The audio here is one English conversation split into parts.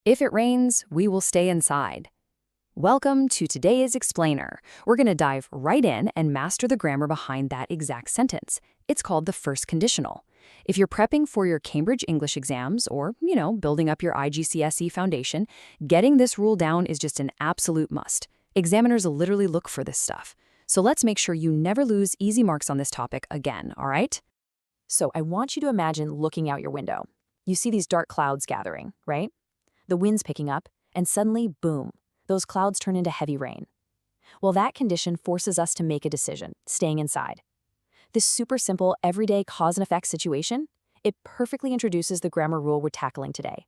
If it rains, we will stay inside. Welcome to today's explainer. We're going to dive right in and master the grammar behind that exact sentence. It's called the first conditional. If you're prepping for your Cambridge English exams or, building up your IGCSE foundation, getting this rule down is just an absolute must. Examiners literally look for this stuff. So let's make sure you never lose easy marks on this topic again, all right? So I want you to imagine looking out your window. You see these dark clouds gathering, right? The wind's picking up, and suddenly, boom, those clouds turn into heavy rain. Well, that condition forces us to make a decision, staying inside. This super simple, everyday cause and effect situation, it perfectly introduces the grammar rule we're tackling today.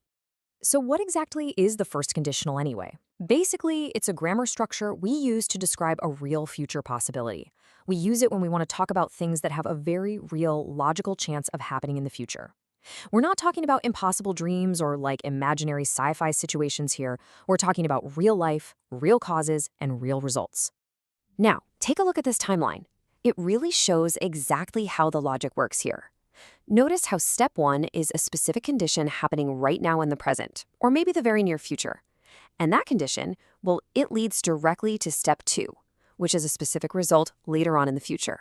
So what exactly is the first conditional anyway? Basically, it's a grammar structure we use to describe a real future possibility. We use it when we want to talk about things that have a very real, logical chance of happening in the future. We're not talking about impossible dreams or like imaginary sci-fi situations here. We're talking about real life, real causes, and real results. Now, take a look at this timeline. It really shows exactly how the logic works here. Notice how step 1 is a specific condition happening right now in the present, or maybe the very near future. And that condition, well, it leads directly to step 2, which is a specific result later on in the future.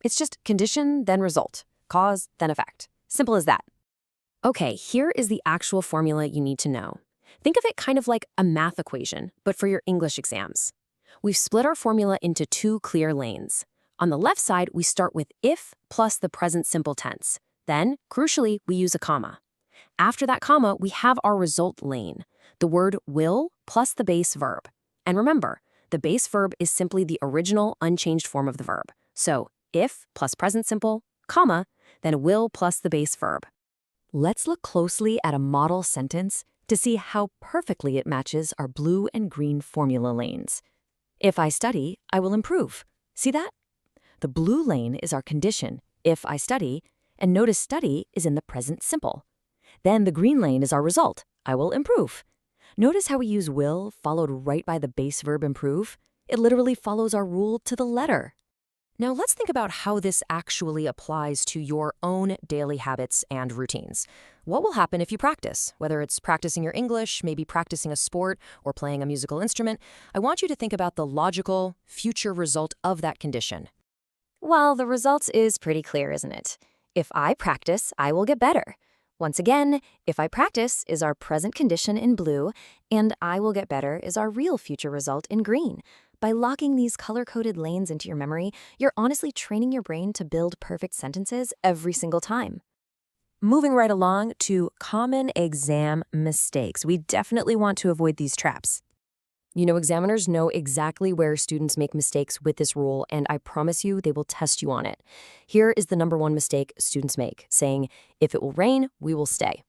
It's just condition, then result, cause, then effect. Simple as that. Okay, here is the actual formula you need to know. Think of it kind of like a math equation, but for your English exams. We've split our formula into 2 clear lanes. On the left side, we start with if plus the present simple tense. Then, crucially, we use a comma. After that comma, we have our result lane, the word will plus the base verb. And remember, the base verb is simply the original unchanged form of the verb. So, if plus present simple, comma, then will plus the base verb. Let's look closely at a model sentence to see how perfectly it matches our blue and green formula lanes. If I study, I will improve. See that? The blue lane is our condition, if I study, and notice study is in the present simple. Then the green lane is our result, I will improve. Notice how we use will followed right by the base verb improve? It literally follows our rule to the letter. Now let's think about how this actually applies to your own daily habits and routines. What will happen if you practice? Whether it's practicing your English, maybe practicing a sport, or playing a musical instrument, I want you to think about the logical, future result of that condition. Well, the result is pretty clear, isn't it? If I practice, I will get better. Once again, if I practice is our present condition in blue, and I will get better is our real future result in green. By locking these color-coded lanes into your memory, you're honestly training your brain to build perfect sentences every single time. Moving right along to common exam mistakes. We definitely want to avoid these traps. Examiners know exactly where students make mistakes with this rule, and I promise you they will test you on it. Here is the #1 mistake students make, saying, if it will rain, we will stay.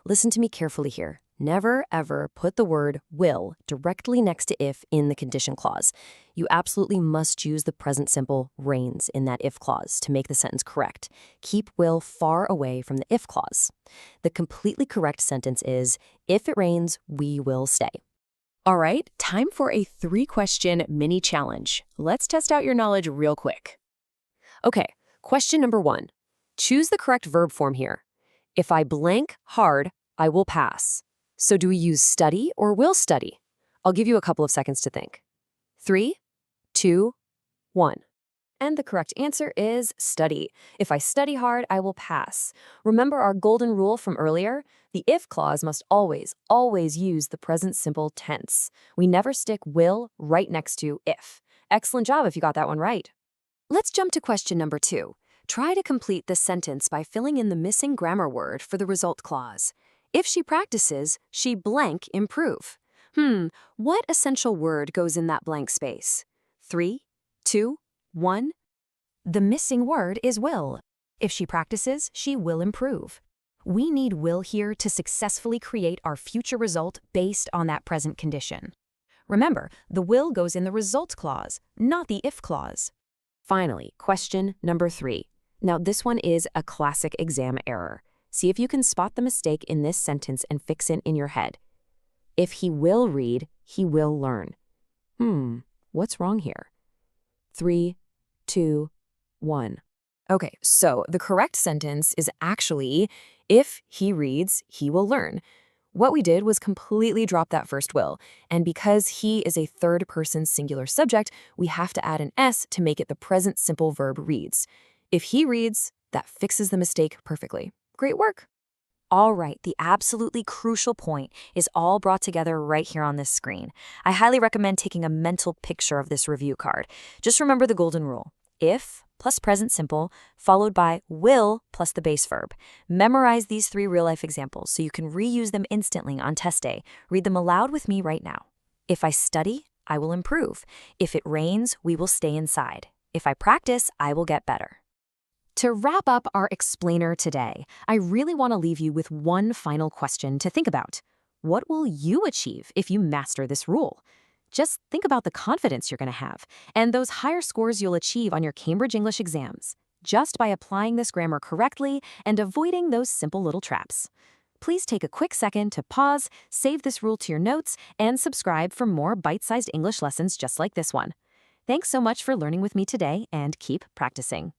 Listen to me carefully here. Never, ever put the word will directly next to if in the condition clause. You absolutely must use the present simple rains in that if clause to make the sentence correct. Keep will far away from the if clause. The completely correct sentence is, if it rains, we will stay. All right, time for a 3-question mini challenge. Let's test out your knowledge real quick. Okay, question #1. Choose the correct verb form here. If I blank hard, I will pass. So do we use study or will study? I'll give you a couple of seconds to think. 3, 2, 1. And the correct answer is study. If I study hard, I will pass. Remember our golden rule from earlier? The if clause must always, always use the present simple tense. We never stick will right next to if. Excellent job if you got that one right. Let's jump to question #2. Try to complete this sentence by filling in the missing grammar word for the result clause. If she practices, she blank improve. What essential word goes in that blank space? 3, 2, 1. The missing word is will. If she practices, she will improve. We need will here to successfully create our future result based on that present condition. Remember, the will goes in the result clause, not the if clause. Finally, question #3. Now this one is a classic exam error. See if you can spot the mistake in this sentence and fix it in your head. If he will read, he will learn. What's wrong here? 3, 2, 1. Okay, so the correct sentence is actually, if he reads, he will learn. What we did was completely drop that first will, and because he is a third-person singular subject, we have to add an S to make it the present simple verb reads. If he reads, that fixes the mistake perfectly. Great work! All right, the absolutely crucial point is all brought together right here on this screen. I highly recommend taking a mental picture of this review card. Just remember the golden rule. If plus present simple, followed by will plus the base verb. Memorize these 3 real-life examples so you can reuse them instantly on test day. Read them aloud with me right now. If I study, I will improve. If it rains, we will stay inside. If I practice, I will get better. To wrap up our explainer today, I really want to leave you with one final question to think about. What will you achieve if you master this rule? Just think about the confidence you're going to have and those higher scores you'll achieve on your Cambridge English exams, just by applying this grammar correctly and avoiding those simple little traps. Please take a quick second to pause, save this rule to your notes, and subscribe for more bite-sized English lessons just like this one. Thanks so much for learning with me today, and keep practicing.